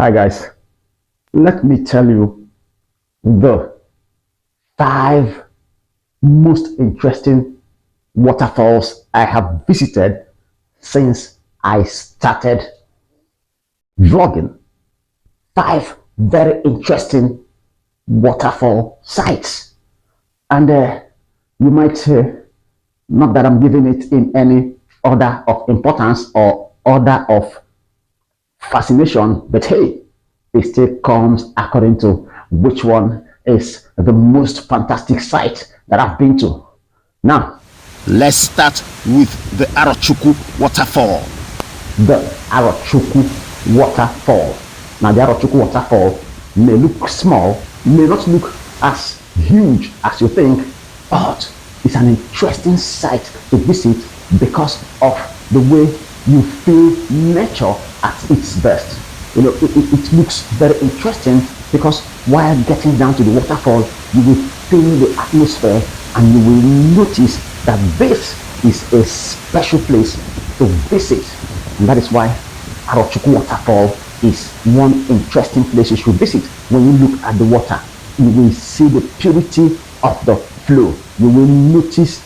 Hi guys, let me tell you the five most interesting waterfalls I have visited since I started vlogging. Five very interesting waterfall sites. And you might say, not that I'm giving it in any order of importance or order of fascination, but hey, it still comes according to which one is the most fantastic site that I've been to. Now, let's start with the Arochukwu waterfall. The Arochukwu waterfall. Now, the Arochukwu waterfall may look small, may not look as huge as you think, but it's an interesting site to visit because of the way you feel nature at its best. You know, it looks very interesting because while getting down to the waterfall, you will feel the atmosphere and you will notice that this is a special place to visit. And that is why Arochukwu waterfall is one interesting place you should visit. When you look at the water, you will see the purity of the flow. You will notice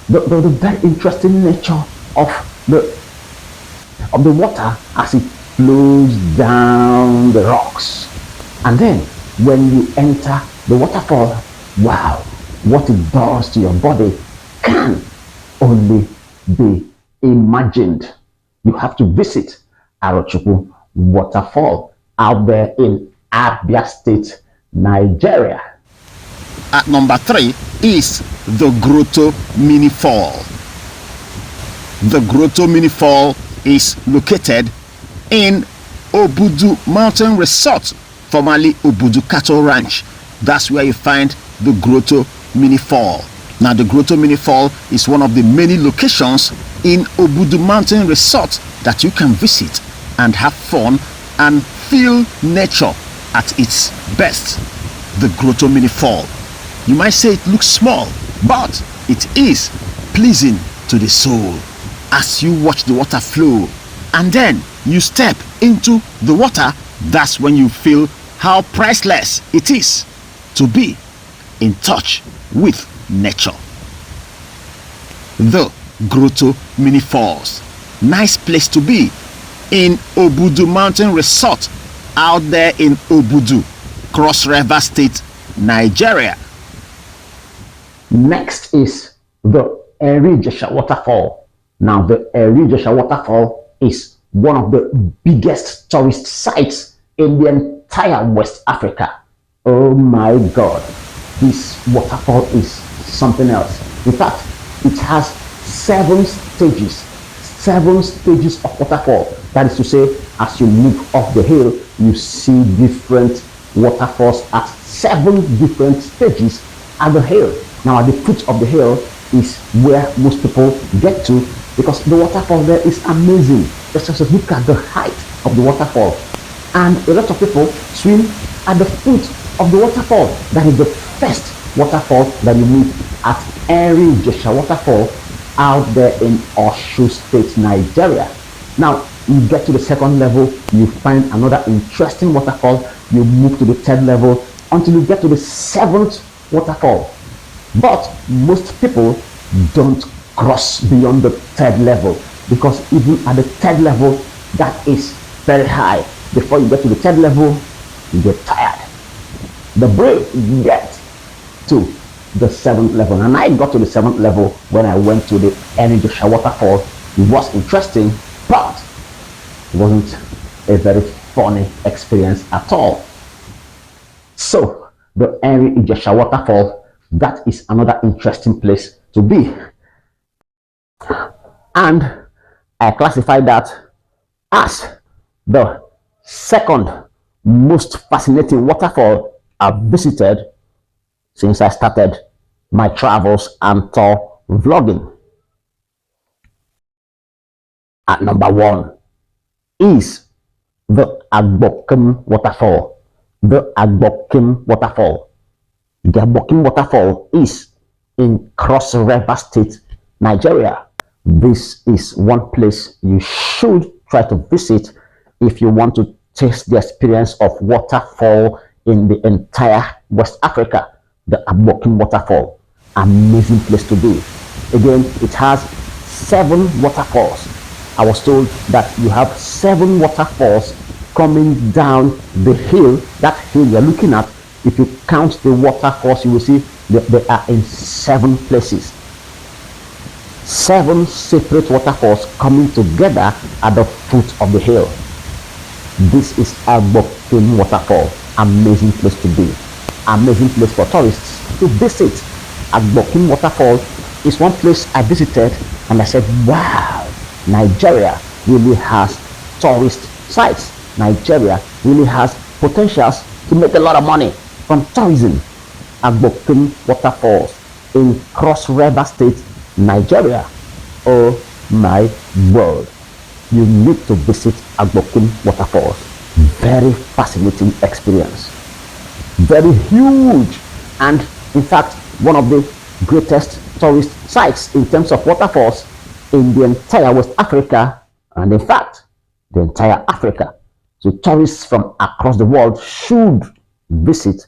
the very interesting nature of the water as it flows down the rocks. And then when you enter the waterfall, wow, what it does to your body can only be imagined. You have to visit Arochukwu waterfall out there in Abia State, Nigeria. At number 3 is the Grotto Mini Fall. The Grotto Mini Fall is located in Obudu Mountain Resort, formerly Obudu Cattle Ranch. That's where you find the Grotto Mini Fall. Now, the Grotto Mini Fall is one of the many locations in Obudu Mountain Resort that you can visit and have fun and feel nature at its best. The Grotto Mini Fall. You might say it looks small, but it is pleasing to the soul as you watch the water flow and then you step into the water. That's when you feel how priceless it is to be in touch with nature. The Grotto Mini Falls, nice place to be in Obudu Mountain Resort out there in Obudu, Cross River State, Nigeria. Next is the Eri-Ijesha waterfall. Now, the Eri-Ijesha waterfall is one of the biggest tourist sites in the entire West Africa. Oh my God, this waterfall is something else. In fact, it has 7 stages of waterfall. That is to say, as you move up the hill, you see different waterfalls at 7 different stages at the hill. Now, at the foot of the hill is where most people get to because the waterfall there is amazing. Just look at the height of the waterfall. And a lot of people swim at the foot of the waterfall. That is the first waterfall that you meet at Eri-Ijesha waterfall out there in Osun State, Nigeria. Now, you get to the second level, you find another interesting waterfall. You move to the third level until you get to the 7th waterfall. But most people don't cross beyond the 3rd level because even at the 3rd level, that is very high. Before you get to the 3rd level, you get tired. The brave get to the 7th level, and I got to the 7th level when I went to the Eri-Ijesha waterfall. It was interesting, but it wasn't a very funny experience at all. So the Eri-Ijesha waterfall, that is another interesting place to be. And I classify that as the second most fascinating waterfall I've visited since I started my travels and tour vlogging. At number 1 is the Agbokim waterfall. The Agbokim waterfall. The Agbokim waterfall is in Cross River State, Nigeria. This is one place you should try to visit if you want to taste the experience of waterfall in the entire West Africa, the Abokim waterfall. Amazing place to be. Again, it has 7 waterfalls. I was told that you have 7 waterfalls coming down the hill. That hill you're looking at, if you count the waterfalls, you will see that they are in 7 places. 7 separate waterfalls coming together at the foot of the hill. This is Abokim waterfall. Amazing place to be. Amazing place for tourists to visit. Abokim waterfall is one place I visited and I said, wow, Nigeria really has tourist sites. Nigeria really has potentials to make a lot of money from tourism. Abokim waterfalls in Cross River State, Nigeria. Oh my word. You need to visit Abokim waterfalls. Very fascinating experience. Very huge, and in fact one of the greatest tourist sites in terms of waterfalls in the entire West Africa, and in fact the entire Africa. So tourists from across the world should visit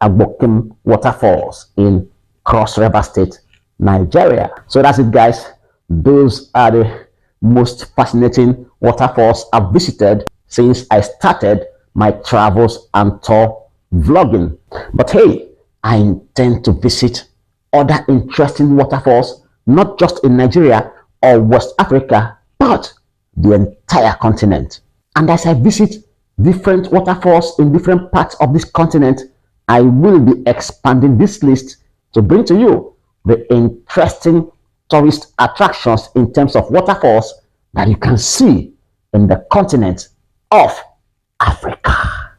Abokim waterfalls in Cross River State, Nigeria. So that's it, guys. Those are the most fascinating waterfalls I've visited since I started my travels and tour vlogging. But hey, I intend to visit other interesting waterfalls, not just in Nigeria or West Africa, but the entire continent. And as I visit different waterfalls in different parts of this continent, I will be expanding this list to bring to you the interesting tourist attractions in terms of waterfalls that you can see in the continent of Africa.